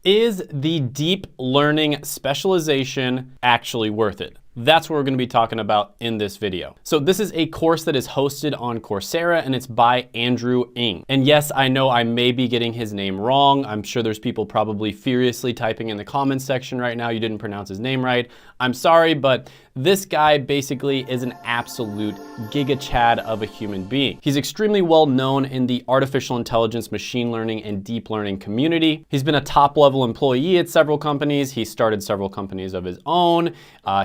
Is the deep learning specialization actually worth it? That's what we're going to be talking about in this video. So this is a course that is hosted on Coursera and it's by Andrew Ng. And yes, I know I may be getting his name wrong. I'm sure there's people probably furiously typing in the comments section right now, you didn't pronounce his name right. I'm sorry, but this guy basically is an absolute giga chad of a human being. He's extremely well known in the artificial intelligence, machine learning, and deep learning community. He's been a top level employee at several companies. He started several companies of his own.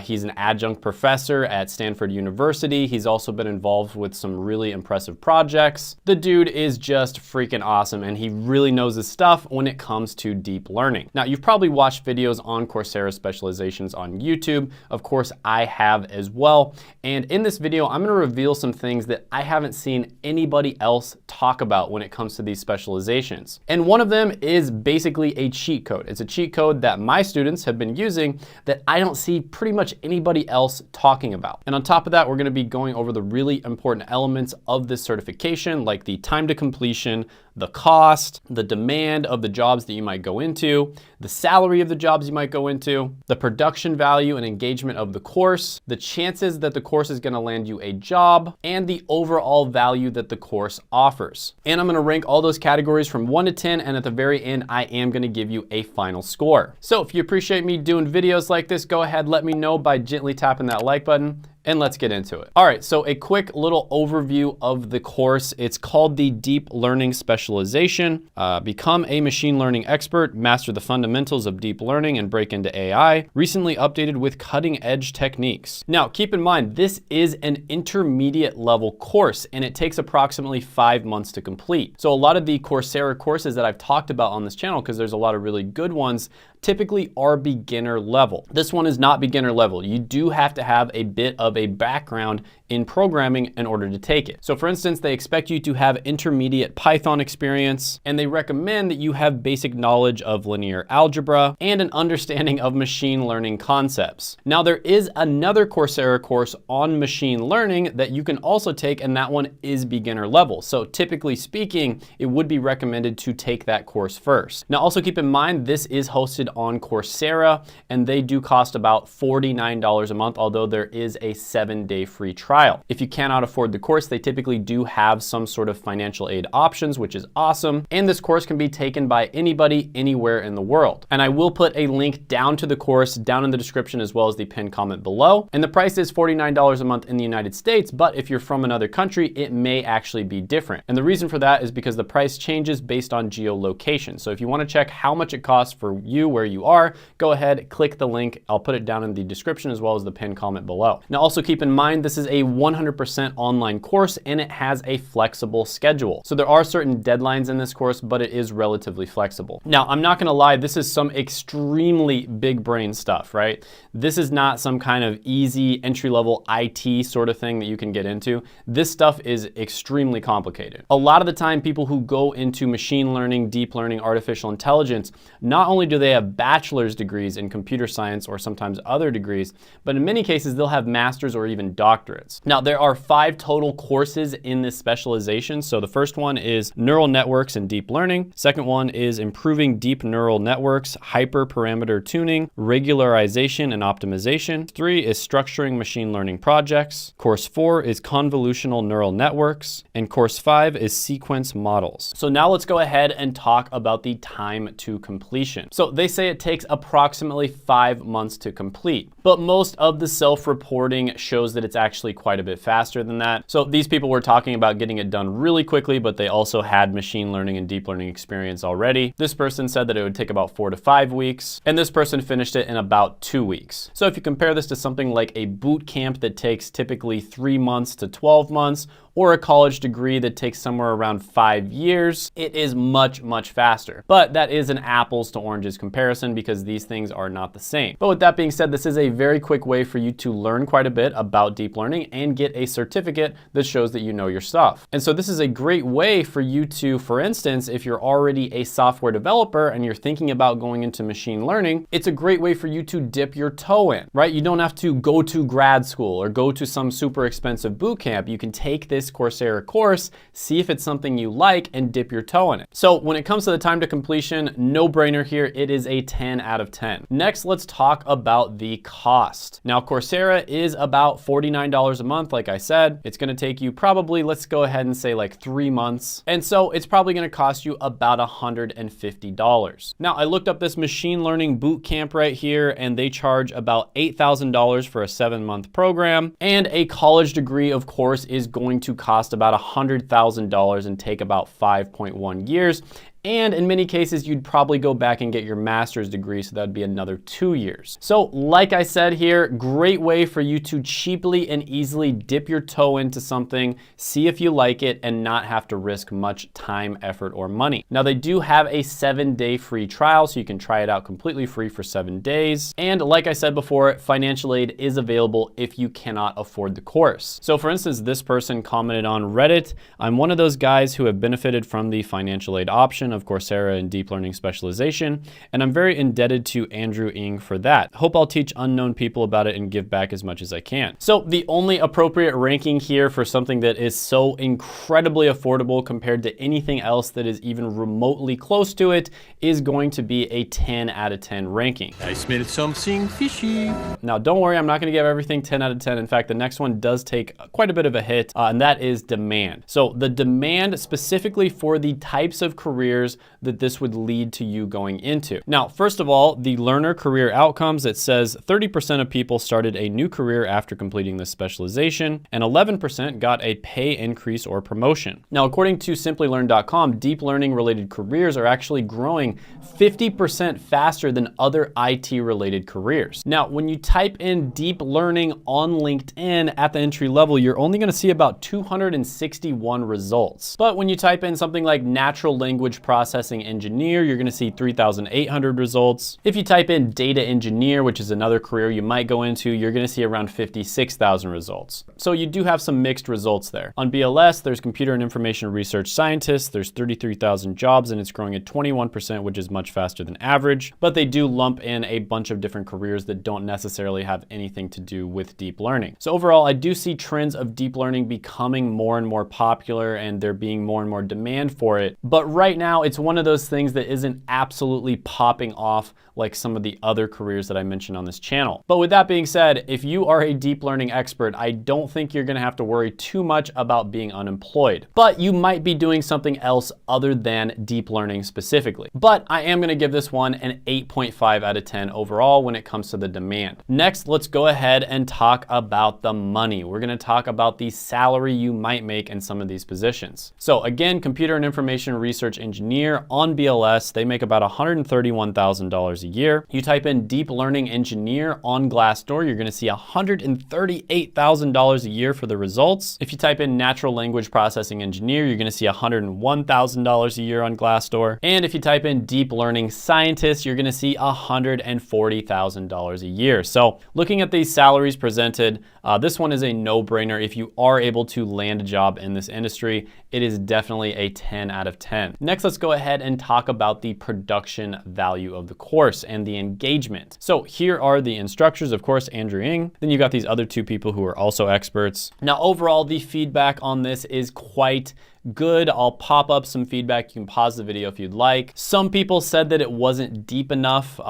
He's an adjunct professor at Stanford University. He's also been involved with some really impressive projects. The dude is just freaking awesome and he really knows his stuff when it comes to deep learning. Now, you've probably watched videos on Coursera specializations on YouTube. Of course, I have as well. And in this video, I'm going to reveal some things that I haven't seen anybody else talk about when it comes to these specializations. And one of them is basically a cheat code. It's a cheat code that my students have been using that I don't see pretty much anybody else talking about. And on top of that, we're going to be going over the really important elements of this certification, like the time to completion, the cost, the demand of the jobs that you might go into, the salary of the jobs you might go into, the production value and engagement of the course, the chances that the course is going to land you a job, and the overall value that the course offers. And I'm going to rank all those categories from 1 to 10, and at the very end, I am going to give you a final score. So if you appreciate me doing videos like this, go ahead, let me know by gently tapping that like button. And let's get into it. All right, so a quick little overview of the course. It's called the Deep Learning Specialization. Become a machine learning expert, master the fundamentals of deep learning, and break into AI. Recently updated with cutting edge techniques. Now, keep in mind, this is an intermediate level course, and it takes approximately 5 months to complete. So a lot of the Coursera courses that I've talked about on this channel, because there's a lot of really good ones, typically are beginner level. This one is not beginner level. You do have to have a bit of a background in programming in order to take it. So for instance, they expect you to have intermediate Python experience, and they recommend that you have basic knowledge of linear algebra and an understanding of machine learning concepts. Now, there is another Coursera course on machine learning that you can also take, and that one is beginner level. So typically speaking, it would be recommended to take that course first. Now, also keep in mind, this is hosted on Coursera, and they do cost about $49 a month, although there is a 7-day free trial. If you cannot afford the course, they typically do have some sort of financial aid options, which is awesome. And this course can be taken by anybody, anywhere in the world. And I will put a link down to the course down in the description as well as the pinned comment below. And the price is $49 a month in the United States, but if you're from another country, it may actually be different. And the reason for that is because the price changes based on geolocation. So if you want to check how much it costs for you where you are, go ahead, click the link. I'll put it down in the description as well as the pinned comment below. Now also keep in mind, this is a 100% online course and it has a flexible schedule. So there are certain deadlines in this course, but it is relatively flexible. Now, I'm not gonna lie, this is some extremely big brain stuff, right? This is not some kind of easy entry-level IT sort of thing that you can get into. This stuff is extremely complicated. A lot of the time, people who go into machine learning, deep learning, artificial intelligence, not only do they have bachelor's degrees in computer science or sometimes other degrees, but in many cases, they'll have master's or even doctorates. Now, there are 5 total courses in this specialization. So the first one is neural networks and deep learning. Second one is improving deep neural networks, hyperparameter tuning, regularization and optimization. 3 is structuring machine learning projects. Course 4 is convolutional neural networks. And course 5 is sequence models. So now let's go ahead and talk about the time to completion. So they say it takes approximately 5 months to complete, but most of the self-reporting shows that it's actually quite a bit faster than that. So these people were talking about getting it done really quickly, but they also had machine learning and deep learning experience already. This person said that it would take about 4 to 5 weeks, and this person finished it in about 2 weeks. So if you compare this to something like a boot camp that takes typically 3 months to 12 months, or a college degree that takes somewhere around 5 years, it is much, much faster. But that is an apples to oranges comparison because these things are not the same. But with that being said, this is a very quick way for you to learn quite a bit about deep learning and get a certificate that shows that you know your stuff. And so this is a great way for you to, for instance, if you're already a software developer and you're thinking about going into machine learning, it's a great way for you to dip your toe in, right? You don't have to go to grad school or go to some super expensive boot camp. You can take this this Coursera course, see if it's something you like, and dip your toe in it. So when it comes to the time to completion, no brainer here. It is a 10 out of 10. Next, let's talk about the cost. Now, Coursera is about $49 a month. Like I said, it's going to take you probably, let's go ahead and say like 3 months. And so it's probably going to cost you about $150. Now, I looked up this machine learning boot camp right here, and they charge about $8,000 for a 7-month program. And a college degree, of course, is going to cost about $100,000 and take about 5.1 years. And in many cases, you'd probably go back and get your master's degree, so that'd be another 2 years. So like I said here, great way for you to cheaply and easily dip your toe into something, see if you like it, and not have to risk much time, effort, or money. Now, they do have a 7-day free trial, so you can try it out completely free for 7 days. And like I said before, financial aid is available if you cannot afford the course. So for instance, this person commented on Reddit, "I'm one of those guys who have benefited from the financial aid option of Coursera and Deep Learning Specialization, and I'm very indebted to Andrew Ng for that. Hope I'll teach unknown people about it and give back as much as I can." So the only appropriate ranking here for something that is so incredibly affordable compared to anything else that is even remotely close to it is going to be a 10 out of 10 ranking. I smell something fishy. Now, don't worry, I'm not going to give everything 10 out of 10. In fact, the next one does take quite a bit of a hit, and that is demand. So the demand specifically for the types of careers that this would lead to you going into. Now, first of all, the learner career outcomes, it says 30% of people started a new career after completing this specialization, and 11% got a pay increase or promotion. Now, according to simplylearn.com, deep learning related careers are actually growing 50% faster than other IT related careers. Now, when you type in deep learning on LinkedIn at the entry level, you're only going to see about 261 results. But when you type in something like natural language processing engineer, you're going to see 3,800 results. If you type in data engineer, which is another career you might go into, you're going to see around 56,000 results. So you do have some mixed results there. On BLS, there's computer and information research scientists. There's 33,000 jobs, and it's growing at 21%, which is much faster than average. But they do lump in a bunch of different careers that don't necessarily have anything to do with deep learning. So overall, I do see trends of deep learning becoming more and more popular, and there being more and more demand for it. But right now, it's one of those things that isn't absolutely popping off like some of the other careers that I mentioned on this channel. But with that being said, if you are a deep learning expert, I don't think you're gonna have to worry too much about being unemployed. But you might be doing something else other than deep learning specifically. But I am gonna give this one an 8.5 out of 10 overall when it comes to the demand. Next, let's go ahead and talk about the money. We're gonna talk about the salary you might make in some of these positions. So again, computer and information research engineer on BLS, they make about $131,000 a year. You type in deep learning engineer on Glassdoor, you're gonna see $138,000 a year for the results. If you type in natural language processing engineer, you're gonna see $101,000 a year on Glassdoor. And if you type in deep learning scientist, you're gonna see $140,000 a year. So looking at these salaries presented, this one is a no-brainer. If you are able to land a job in this industry, it is definitely a 10 out of 10. Next, let's go ahead and talk about the production value of the course and the engagement. So here are the instructors, of course, Andrew Ng. Then you got these other two people who are also experts. Now, overall, the feedback on this is quite good. I'll pop up some feedback. You can pause the video if you'd like. Some people said that it wasn't deep enough.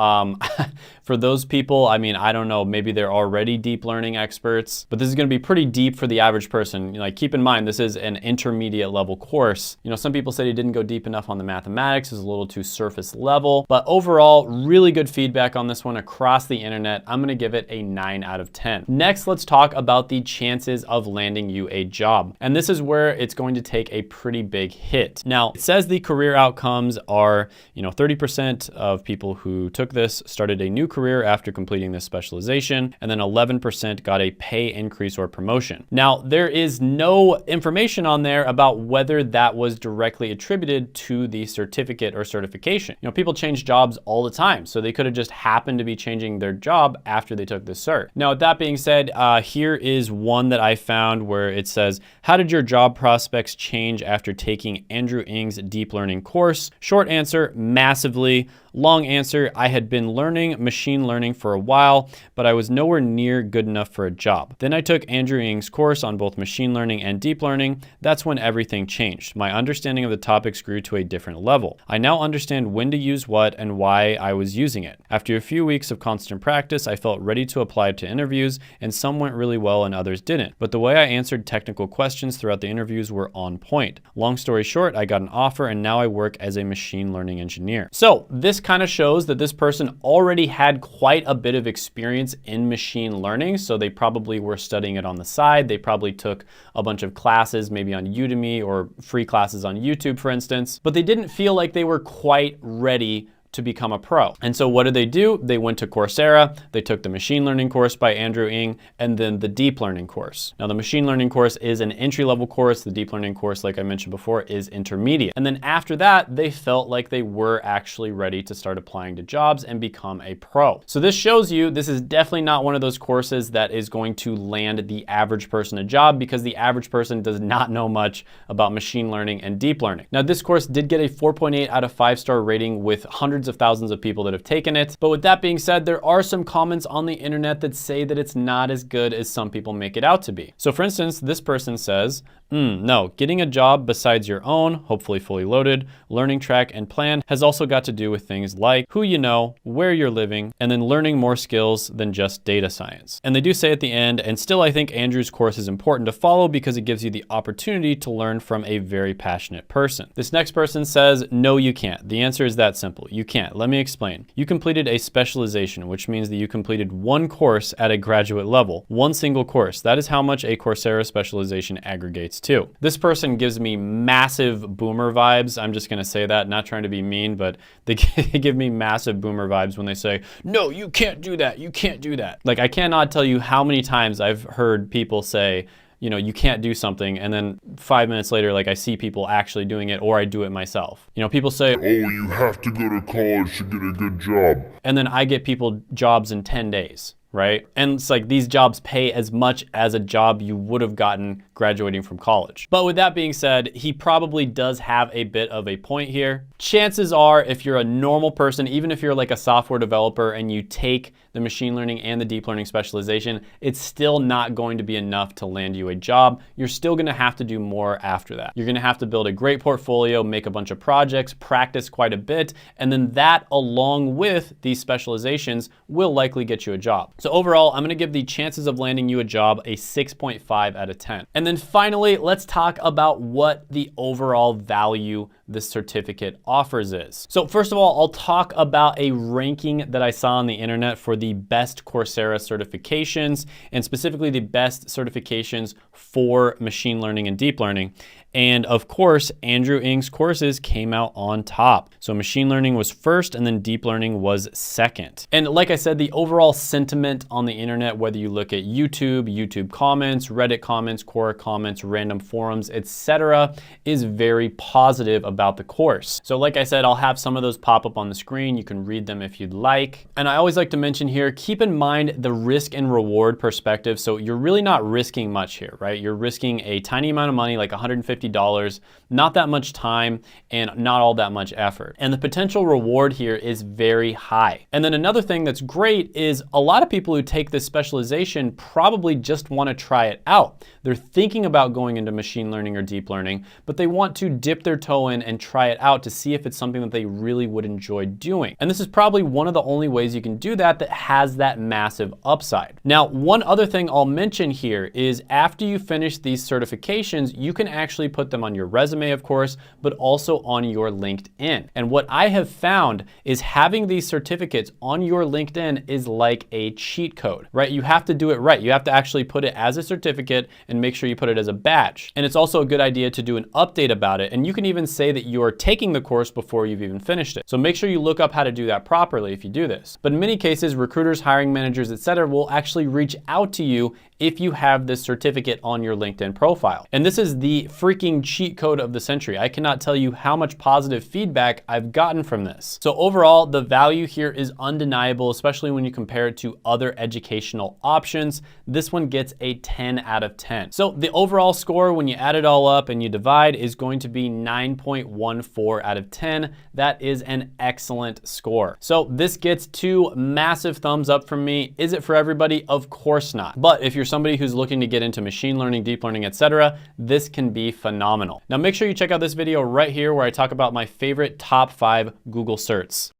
For those people, I mean, I don't know, maybe they're already deep learning experts, but this is going to be pretty deep for the average person. Like, keep in mind, this is an intermediate level course. You know, some people said he didn't go deep enough on the mathematics, it was a little too surface level, but overall, really good feedback on this one across the internet. I'm going to give it a 9 out of 10. Next, let's talk about the chances of landing you a job. And this is where it's going to take a pretty big hit. Now, it says the career outcomes are, 30% of people who took this started a new career after completing this specialization, and then 11% got a pay increase or promotion. Now, there is no information on there about whether that was directly attributed to the certificate or certification. People change jobs all the time, so they could have just happened to be changing their job after they took the cert. Now, with that being said, here is one that I found where it says, how did your job prospects change after taking Andrew Ng's deep learning course? Short answer, massively. Long answer, I had been learning machine learning for a while, but I was nowhere near good enough for a job. Then I took Andrew Ng's course on both machine learning and deep learning. That's when everything changed. My understanding of the topics grew to a different level. I now understand when to use what and why I was using it. After a few weeks of constant practice, I felt ready to apply to interviews, and some went really well and others didn't. But the way I answered technical questions throughout the interviews were on point. Long story short, I got an offer and now I work as a machine learning engineer. So this kind of shows that this person already had quite a bit of experience in machine learning. So they probably were studying it on the side. They probably took a bunch of classes, maybe on Udemy or free classes on YouTube, for instance, but they didn't feel like they were quite ready to become a pro. And so what did they do? They went to Coursera, they took the machine learning course by Andrew Ng, and then the deep learning course. Now the machine learning course is an entry-level course. The deep learning course, like I mentioned before, is intermediate. And then after that, they felt like they were actually ready to start applying to jobs and become a pro. So this shows you this is definitely not one of those courses that is going to land the average person a job, because the average person does not know much about machine learning and deep learning. Now this course did get a 4.8 out of 5-star rating with hundreds of thousands of people that have taken it. But with that being said, there are some comments on the internet that say that it's not as good as some people make it out to be. So for instance, this person says, no, getting a job besides your own, hopefully fully loaded, learning track and plan has also got to do with things like who you know, where you're living, and then learning more skills than just data science. And they do say at the end, and still I think Andrew's course is important to follow because it gives you the opportunity to learn from a very passionate person. This next person says, no, you can't. The answer is that simple. You can't. Let me explain. You completed a specialization, which means that you completed one course at a graduate level, one single course. That is how much a Coursera specialization aggregates to. This person gives me massive boomer vibes. I'm just going to say that, not trying to be mean, but they give me massive boomer vibes when they say, no, you can't do that. You can't do that. Like, I cannot tell you how many times I've heard people say, you know, you can't do something, and then 5 minutes later, like, I see people actually doing it, or I do it myself. You know, people say, oh, you have to go to college to get a good job. And then I get people jobs in 10 days. Right? And it's like these jobs pay as much as a job you would have gotten graduating from college. But with that being said, he probably does have a bit of a point here. Chances are, if you're a normal person, even if you're like a software developer and you take the machine learning and the deep learning specialization, it's still not going to be enough to land you a job. You're still going to have to do more after that. You're going to have to build a great portfolio, make a bunch of projects, practice quite a bit, and then that, along with these specializations, will likely get you a job. So overall, I'm going to give the chances of landing you a job a 6.5 out of 10. And then finally, let's talk about what the overall value this certificate offers is. So first of all, I'll talk about a ranking that I saw on the internet for the best Coursera certifications, and specifically the best certifications for machine learning and deep learning. And of course, Andrew Ng's courses came out on top. So machine learning was first, and then deep learning was second. And like I said, the overall sentiment on the internet, whether you look at YouTube comments, Reddit comments, Quora comments, random forums, etc., is very positive about the course. So like I said, I'll have some of those pop up on the screen. You can read them if you'd like. And I always like to mention here, keep in mind the risk and reward perspective. So you're really not risking much here, right? You're risking a tiny amount of money, like $150, not that much time, and not all that much effort. And the potential reward here is very high. And then another thing that's great is a lot of people who take this specialization probably just want to try it out. They're thinking about going into machine learning or deep learning, but they want to dip their toe in and try it out to see if it's something that they really would enjoy doing. And this is probably one of the only ways you can do that has that massive upside. Now, one other thing I'll mention here is after you finish these certifications, you can actually put them on your resume, of course, but also on your LinkedIn. And what I have found is having these certificates on your LinkedIn is like a cheat code, right? You have to do it right. You have to actually put it as a certificate and make sure you put it as a badge. And it's also a good idea to do an update about it. And you can even say that you're taking the course before you've even finished it. So make sure you look up how to do that properly if you do this. But in many cases, recruiters, hiring managers, etc., will actually reach out to you if you have this certificate on your LinkedIn profile. And this is the freaking freaking cheat code of the century. I cannot tell you how much positive feedback I've gotten from this. So overall, the value here is undeniable, especially when you compare it to other educational options. This one gets a 10 out of 10. So the overall score, when you add it all up and you divide, is going to be 9.14 out of 10. That is an excellent score. So this gets 2 massive thumbs up from me. Is it for everybody? Of course not. But if you're somebody who's looking to get into machine learning, deep learning, etc., this can be phenomenal. Now make sure you check out this video right here where I talk about my favorite top 5 Google certs.